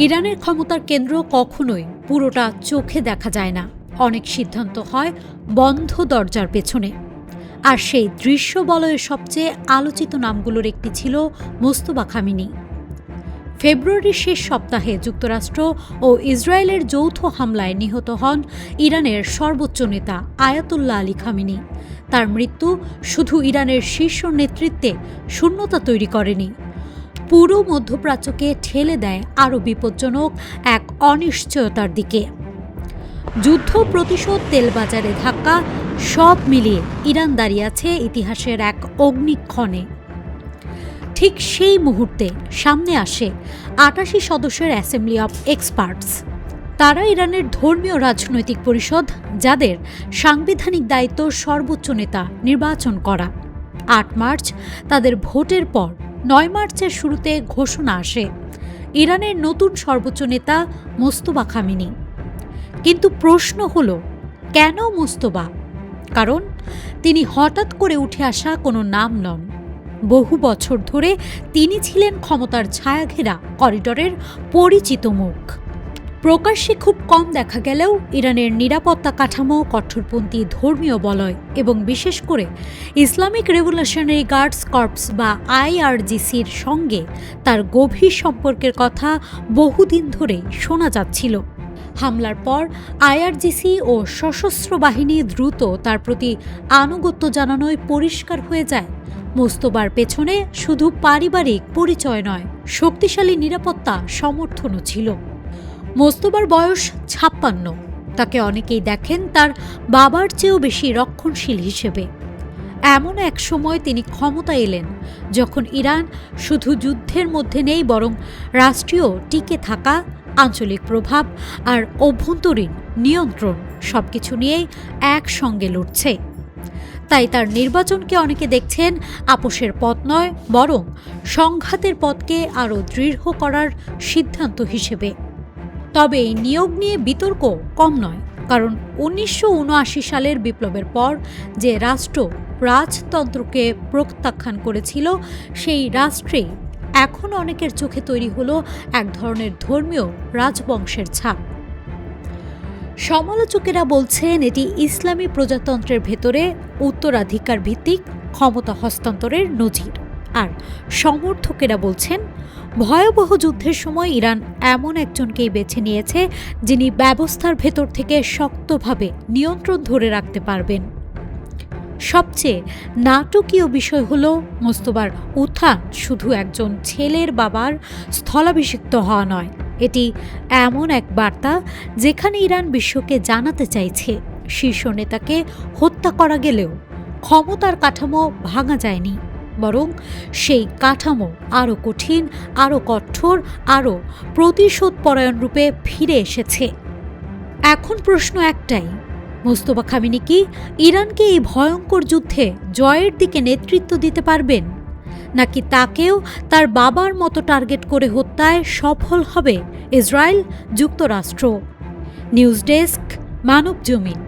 ইরানের ক্ষমতার কেন্দ্র কখনোই পুরোটা চোখে দেখা যায় না। অনেক সিদ্ধান্ত হয় বন্ধ দরজার পেছনে। আর সেই দৃশ্য বলয়ের সবচেয়ে আলোচিত নামগুলোর একটি ছিল মোস্তফা খামেনি। ফেব্রুয়ারির শেষ সপ্তাহে যুক্তরাষ্ট্র ও ইসরায়েলের যৌথ হামলায় নিহত হন ইরানের সর্বোচ্চ নেতা আয়াতুল্লাহ আলী খামেনি। তার মৃত্যু শুধু ইরানের শীর্ষ নেতৃত্বে শূন্যতা তৈরি করেনি, পুরো মধ্যপ্রাচ্যকে ঠেলে দেয় আরও বিপজ্জনক এক অনিশ্চয়তার দিকে। যুদ্ধ, প্রতিশোধ, তেলবাজারে ধাক্কা, সব মিলিয়ে ইরান দাঁড়িয়ে আছে ইতিহাসের এক অগ্নিক্ষণে। ঠিক সেই মুহূর্তে সামনে আসে ৮৮ সদস্যের অ্যাসেম্বলি অব এক্সপার্টস। তারা ইরানের ধর্মীয় রাজনৈতিক পরিষদ, যাদের সাংবিধানিক দায়িত্ব সর্বোচ্চ নেতা নির্বাচন করা। ৮ মার্চ তাদের ভোটের পর ৯ মার্চের শুরুতে ঘোষণা আসে ইরানের নতুন সর্বোচ্চ নেতা মোস্তফা খামেনি। কিন্তু প্রশ্ন হলো, কেন মোস্তফা? কারণ তিনি হঠাৎ করে উঠে আসা কোনো নাম নন। বহু বছর ধরে তিনি ছিলেন ক্ষমতার ছায়াঘেরা করিডোরের পরিচিত মুখ। প্রকাশ্যে খুব কম দেখা গেলেও ইরানের নিরাপত্তা কাঠামো, কঠোরপন্থী ধর্মীয় বলয় এবং বিশেষ করে ইসলামিক রেভলিউশনারি গার্ডস কর্পস বা IRGCর সঙ্গে তার গভীর সম্পর্কের কথা বহুদিন ধরেই শোনা যাচ্ছিল। হামলার পর IRGC ও সশস্ত্র বাহিনী দ্রুত তার প্রতি আনুগত্য জানানোয় পরিষ্কার হয়ে যায় মোস্তফার পেছনে শুধু পারিবারিক পরিচয় নয়, শক্তিশালী নিরাপত্তা সমর্থনও ছিল। মোস্তফার বয়স ৫৬। তাকে অনেকেই দেখেন তার বাবার চেয়েও বেশি রক্ষণশীল হিসেবে। এমন এক সময় তিনি ক্ষমতা এলেন যখন ইরান শুধু যুদ্ধের মধ্যে নেই, বরং রাষ্ট্রীয় টিকে থাকা, আঞ্চলিক প্রভাব আর অভ্যন্তরীণ নিয়ন্ত্রণ সবকিছু নিয়েই একসঙ্গে লড়ছে। তাই তার নির্বাচনকে অনেকে দেখছেন আপোষের পথ নয়, বরং সংঘাতের পথকে আরও দৃঢ় করার সিদ্ধান্ত হিসেবে। তবে এই নিয়োগ নিয়ে বিতর্ক কম নয়, কারণ ১৯৭৯ সালের বিপ্লবের পর যে রাষ্ট্র রাজতন্ত্রকে প্রত্যাখ্যান করেছিল, সেই রাষ্ট্রেই এখন অনেকের চোখে তৈরি হলো এক ধরনের ধর্মীয় রাজবংশের ছাপ। সমালোচকেরা বলছেন এটি ইসলামী প্রজাতন্ত্রের ভেতরে উত্তরাধিকার ভিত্তিক ক্ষমতা হস্তান্তরের নজির, আর সমর্থকেরা বলছেন ভয়াবহ যুদ্ধের সময় ইরান এমন একজনকেই বেছে নিয়েছে যিনি ব্যবস্থার ভেতর থেকে শক্তভাবে নিয়ন্ত্রণ ধরে রাখতে পারবেন। সবচেয়ে নাটকীয় বিষয় হলো, মোস্তফার উত্থান শুধু একজন ছেলের বাবার স্থলাভিষিক্ত হওয়া নয়, এটি এমন এক বার্তা যেখানে ইরান বিশ্বকে জানাতে চাইছে শীর্ষ নেতাকে হত্যা করা গেলেও ক্ষমতার কাঠামো ভাঙা যায়নি, বরং সেই কাঠামো আরও কঠিন, আরও কঠোর, আরও প্রতিশোধপরায়ণ রূপে ফিরে এসেছে। এখন প্রশ্ন একটাই, মোস্তফা খামেনি কি ইরানকে এই ভয়ঙ্কর যুদ্ধে জয়ের দিকে নেতৃত্ব দিতে পারবেন, নাকি তাকেও তার বাবার মতো টার্গেট করে হত্যায় সফল হবে ইসরায়েল, যুক্তরাষ্ট্র? News desk, Manabzamin.